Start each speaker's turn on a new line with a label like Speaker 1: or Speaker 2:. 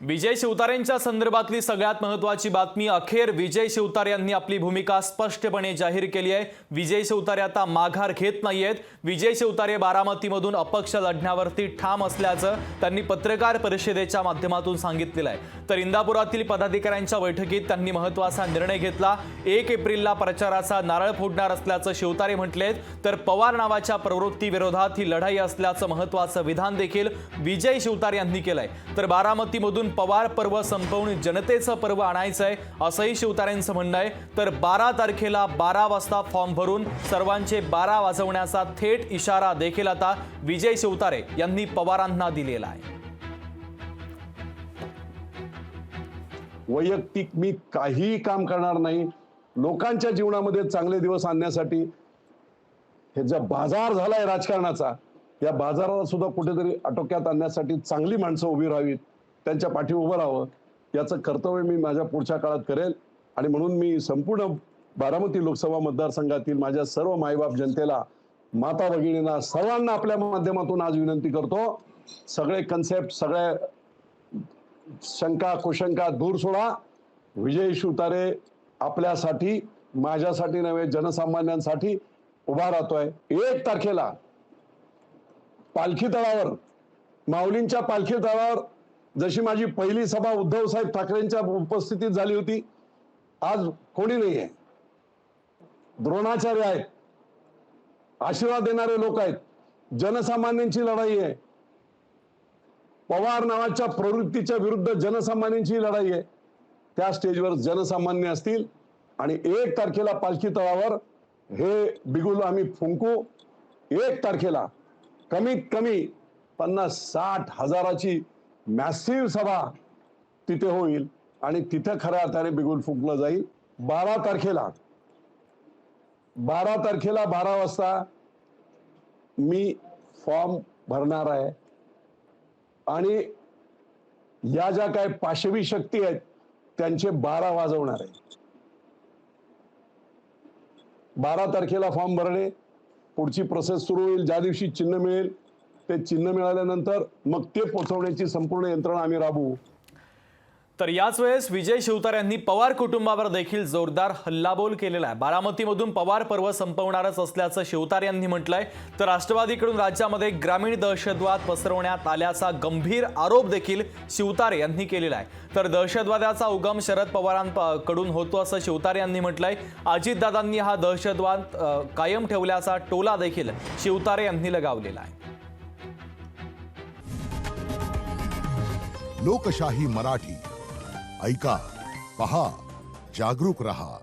Speaker 1: विजय शिवतारेंच्या संदर्भातली सगळ्यात महत्त्वाची बातमी, अखेर विजय शिवतारे यांनी आपली भूमिका स्पष्टपणे जाहीर केली आहे। विजय शिवतारे आता माघार घेत नाहीयेत। विजय शिवतारे बारामतीमधून अपक्ष लढण्यावरती ठाम असल्याचं त्यांनी पत्रकार परिषदेच्या माध्यमातून सांगितलेलं आहे। तर इंदापुरातील पदाधिकाऱ्यांच्या बैठकीत त्यांनी महत्त्वाचा निर्णय घेतला। 1 एप्रिलला प्रचाराचा नारळ फोडणार असल्याचं शिवतारे म्हटलेत। तर पवार नावाच्या प्रवृत्तीविरोधात ही लढाई असल्याचं महत्त्वाचं विधान देखील विजय शिवतारे यांनी केलंय। तर बारामतीमधून पवार पर्व संपवून जनतेचं पर्व आणायचंय असंही शिवतारेंचं म्हणणं आहे। तर 12 तारखेला 12 वाजता फॉर्म भरून सर्वांचे 12 वाजवण्याचा थेट इशारा देखील आता विजय शिवतारे यांनी पवारांना दिलेला आहे।
Speaker 2: वैयक्तिक मी काही काम करणार नाही, लोकांच्या जीवनामध्ये चांगले दिवस आणण्यासाठी। हे जो बाजार झालाय राजकारणाचा, या बाजाराला सुद्धा कुठेतरी आटोक्यात आणण्यासाठी चांगली माणसं उभी राहावीत, त्यांच्या पाठी उभं राहावं, याचं कर्तव्य मी माझ्या पुढच्या काळात करेल। आणि म्हणून मी संपूर्ण बारामती लोकसभा मतदारसंघातील माझ्या सर्व मायबाप जनतेला, माता भगिनींना, सर्वांना आपल्या माध्यमातून आज विनंती करतो, सगळे कन्सेप्ट, सगळे शंका कुशंका दूर सोडा। विजय शिवतारे आपल्यासाठी, माझ्यासाठी नव्हे, जनसामान्यांसाठी उभा राहतोय। 1 तारखेला पालखी तळावर, माऊलींच्या पालखी तळावर जशी माझी पहिली सभा उद्धव साहेब ठाकरेंच्या उपस्थितीत झाली होती, आज कोणी नाहीये, द्रोणाचार्य आहेत, आशीर्वाद देणारे लोक आहेत, जनसामान्यांची लढाई आहे। पवार नावाच्या प्रवृत्तीच्या विरुद्ध जनसामान्यांची लढाई आहे। त्या स्टेजवर जनसामान्य असतील आणि 1 तारखेला पालखी तळावर हे बिगुल आम्ही फुंकू। 1 तारखेला कमीत कमी 50-60 हजाराची मॅसिव्ह सभा तिथे होईल आणि तिथे खऱ्या अर्थाने बिगुल फुंकलं जाईल। 12 तारखेला 12 वाजता मी फॉर्म भरणार आहे आणि या ज्या काय पाशवी शक्ती आहेत त्यांचे 12 वाजवणार आहे। 12 तारखेला फॉर्म भरणे, पुढची प्रोसेस सुरू होईल। ज्या दिवशी चिन्ह मिळेल, ते चिन्ह मिळाल्यानंतर मग ते पोहोचवण्याची संपूर्ण यंत्रणा आम्ही राबवू।
Speaker 1: तर याच वेळेस विजय शिवतारे यांनी पवार कुटुंबावर देखील जोरदार हल्लाबोल केलेला आहे। बारामतीमधून पवार पर्व संपवणारच असल्याचं शिवतारे यांनी म्हटलंय। तर राष्ट्रवादीकडून राज्यामध्ये ग्रामीण दहशतवाद पसरवण्यात आल्याचा गंभीर आरोप देखील शिवतारे यांनी केलेला आहे। तर दहशतवादाचा उगम शरद पवारांकडून होतो असं शिवतारे यांनी म्हटलंय। अजितदादांनी हा दहशतवाद कायम ठेवल्याचा टोला देखील शिवतारे यांनी लगावलेला आहे।
Speaker 3: लोकशाही मराठी ऐका, पहा, जागरूक रहा।